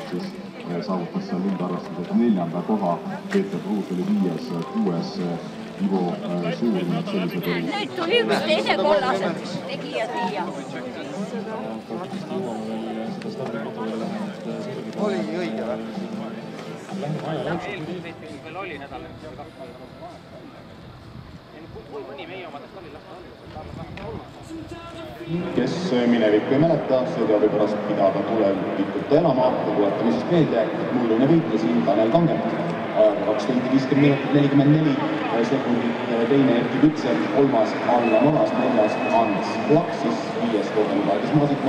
siis saavutas seal üldarvestuses 4. koha, Peeter Kruus oli 5., 6. Ivo Suurmäed sellised oli. Nüüd tuli üks teine kollased tegija siia. Oli õige või? Veel oli nädal, seal 2 päeva. Mõni meie omadest oli lasta. Kes minevikku ei mäleta, see teab pärast pidada tulevikut enam aasta tuletamisest meelde. Muiline võitlesin Tanel Kanget. Ajaga 2:50 minutit 44 sekundit, teine Erki Kütser, 3. Allan Oras, 4. Ants Plaksis, 5. Korrel Vaidis Maasik.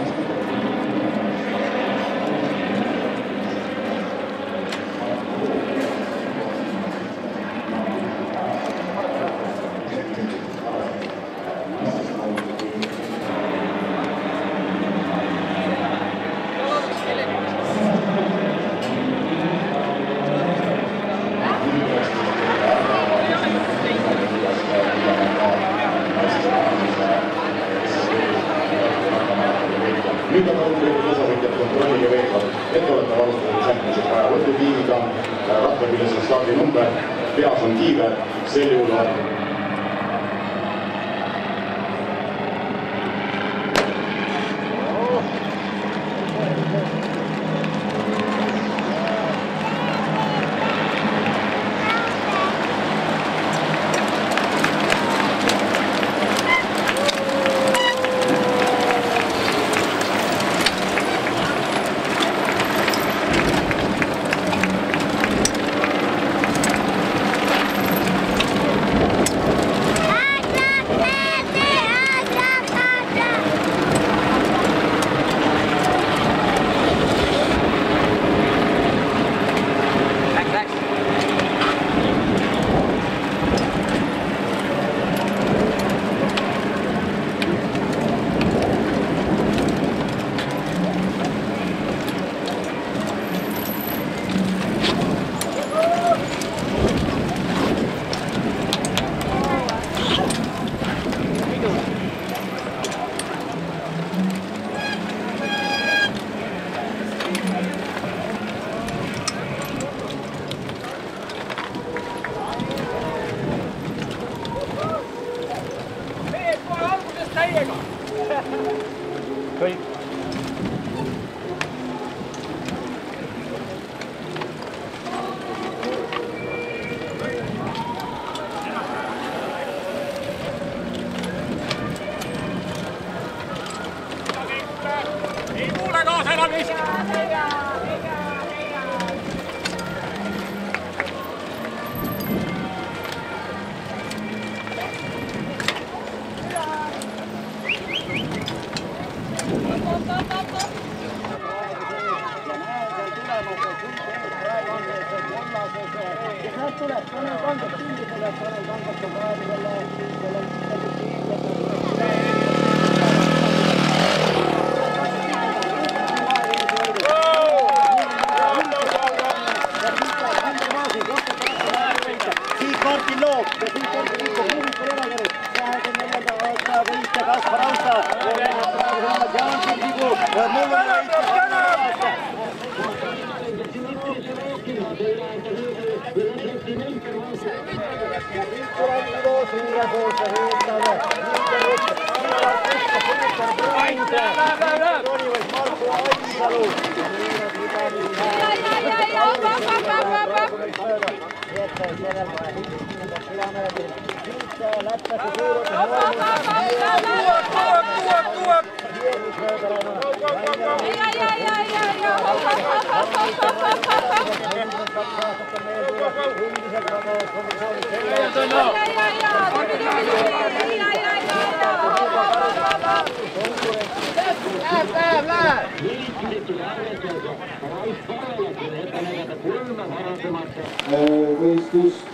Nüüd on loomulikult osavõtjad kontrollige veelvad, et olete alustatud sähtimiseks vaja võtukiiviga, ratva küljes on stardinumber, peas on kiiver, sel juhul on kõik. Ei kuule kaasa enam vist! Martin Loog ja siin Martin Loog, Luuvikul Erakärjus, 24. aasta võitja Kaspar Austa, Jaansi Tigu, Mullune võitja aasta. Suure poolse võitame, Marko Ainsalu.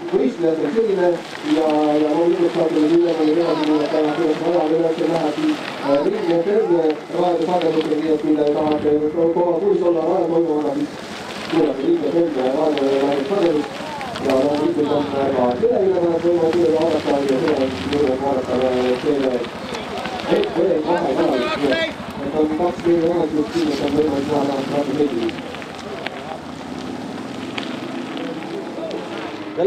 Võistlejad on selline ja loomulikult saadele ülemani täna sellest vajal üleüldse näha siis ringi terve raadiosagedusega, nii et mille tahate koha kuis olla raja toimuvana, siis kuulate ringi terve raadiosagedust ja loomulikult on ka teleülemaned võime tööle vaadata ja selle võime vaadata teile ETV2 kanalist. Et on 2 teleülemaned, kus kindlasti on võimalik näha raadiosagedust. Ja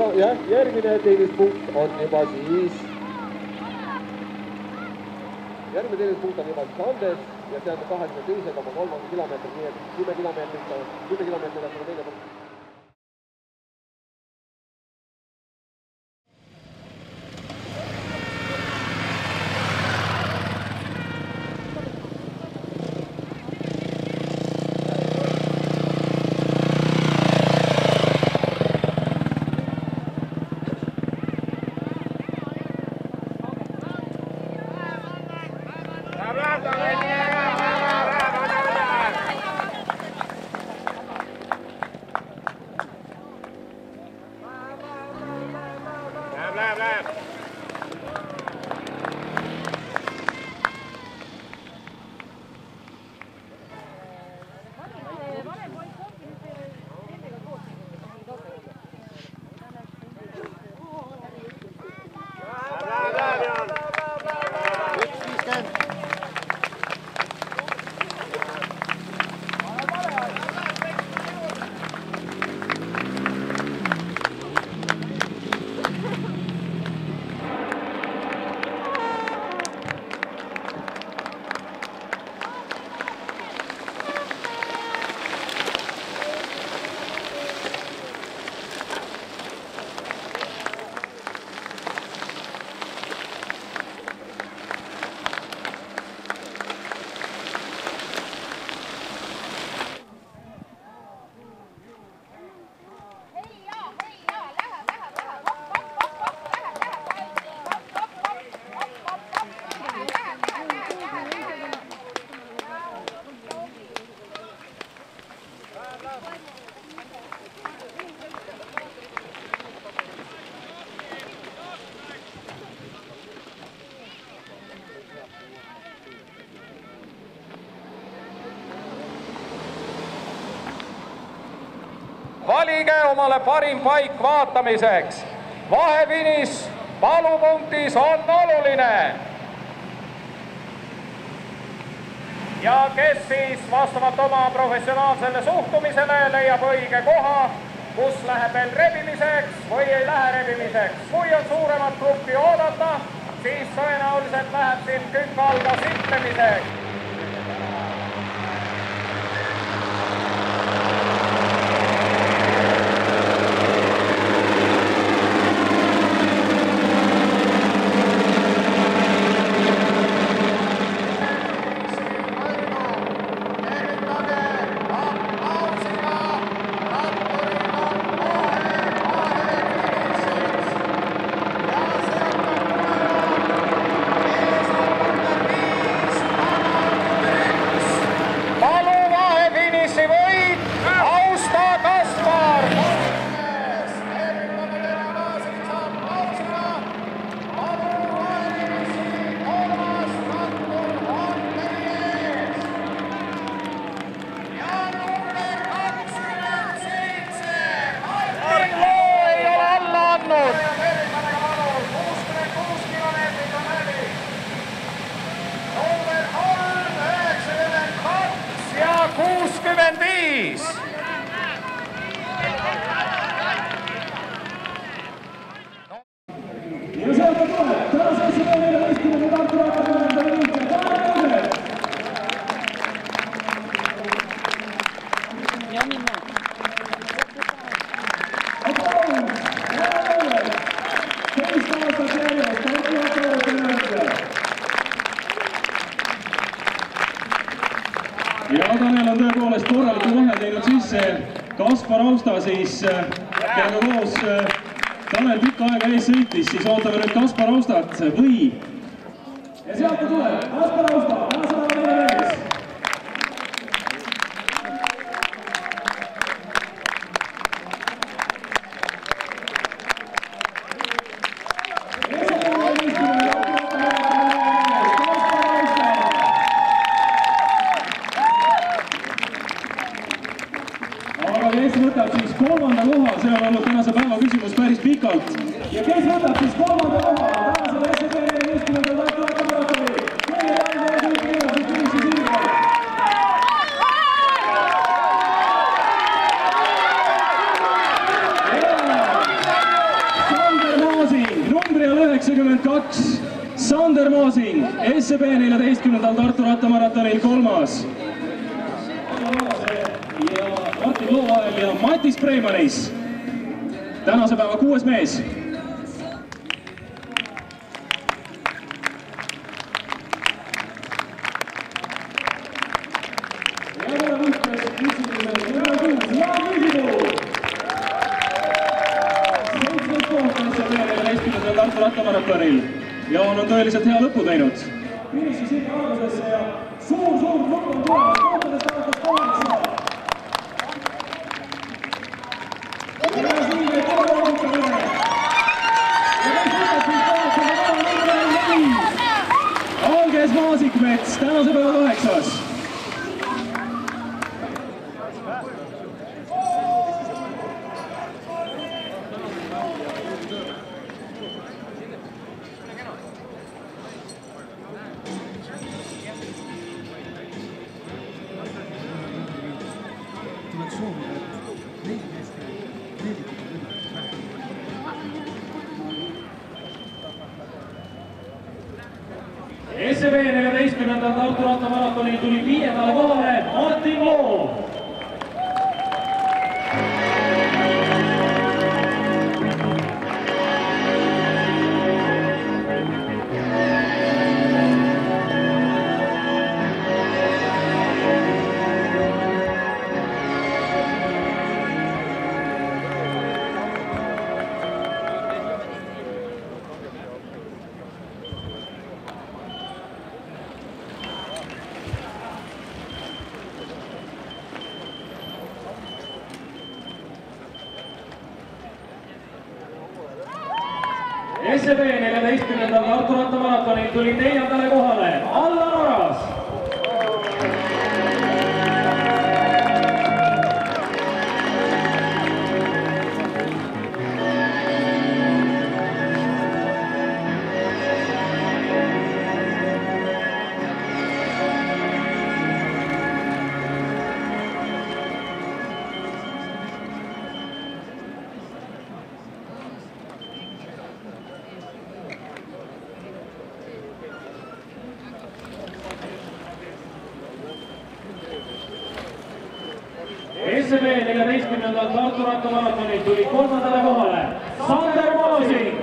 järgmine teenispunkt on juba siis Andes ja see on 82,3 kilomeetrit, nii et 10 kilomeetrit on selle teine punkt. Valige omale parim paik vaatamiseks. Vahefiniš palupunktis on oluline. Ja kes siis vastavalt oma professionaalsele suhtumisele leiab õige koha, kus läheb veel rebimiseks või ei lähe rebimiseks. Kui on suuremat gruppi oodata, siis tõenäoliselt läheb siin künkalga sitlemiseks. Ja Tanel on tõepoolest korraliku vahe teinud sisse Kaspar Austa, siis kellega koos Tanel pikka aega ees sõitis, siis ootame nüüd Kaspar Austat või... Ja sealt tuleb Kaspar Austa, tänasena meie ees! Kes võtab siis kolmanda koha, see on olnud tänase päeva küsimus päris pikalt. Ja kes võtab siis kolmanda koha, tänasel SEB 14. Tartu maratoni. Meie Tallinna sõit kirjasi Kriisi Silva. Sander Moosing, SEB 14. Tartu rattamaratonil 3. Ja Martin Loovael ja Matis Preimanis, tänase päeva 6. mees. Tartu rattamaratonil ja on tõeliselt hea lõpu teinud. Finiši siin algusesse ja suur lõpp on tulemas, kohtades tagatas kohaliks. Ja siin ei kogu rohkemine. Ja kõik võtad siis kohaliks. Alges Maasikmets, tänase päeva 8. SEB 14. Tartu rattamaratonil tuli 5. kohale Martin Loo. SEB 14. Tartu rattamaratonil tuli 4. kohale Allar Oras. SEB 14. Tartu rattamaratonil tuli 3. kohale Sander Moosing.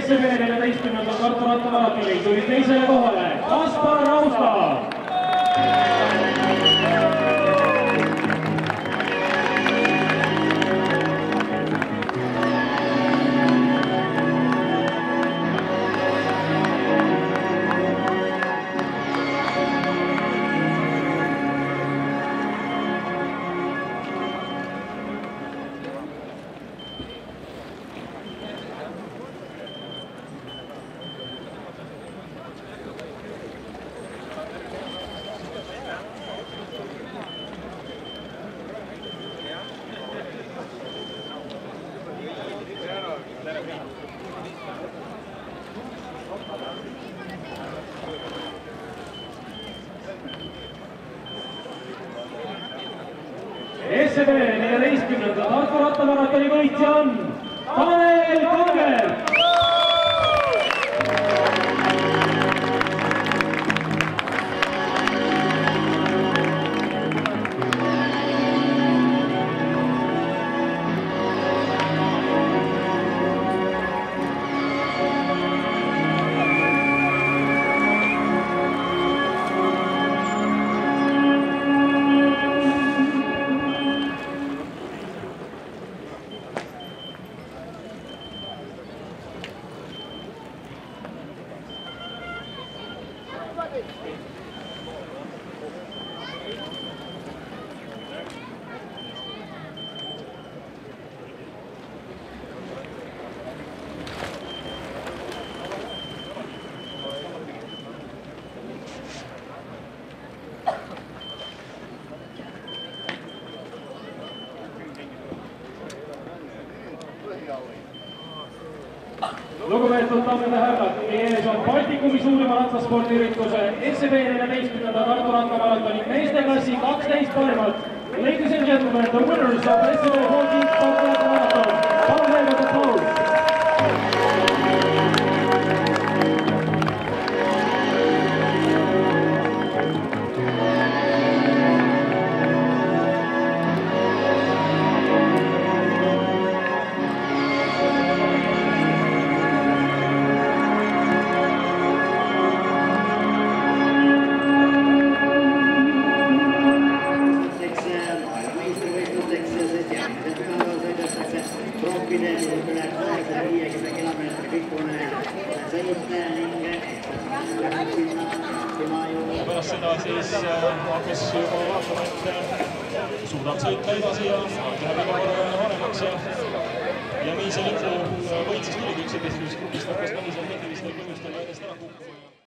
SEB 14. Tartu rattamaratonil tuli 2. kohale Kaspar Rausta. SEB 14. Tartu rattamaratoni võitja on Tanel Kanger. Lugupeetud daamid ja härrad, meie ees on Baltikumi suurima ratsaspordiürituse SEB 14. Tartu rattamaratoni meesteklassi 12 parimat. Ladies and gentlemen, the winners of SEB 14th Tartu rattamaraton. Palun leida the pose. Pärast seda siis hakkas juba vaatama, et suudab sõita edasi ja läheb iga korraga paremaks ja nii see lõpu võit siis tuligi, üks edesidusgrupist hakkas mõnisel tehnilistel põhjustel järjest ära kukkuma.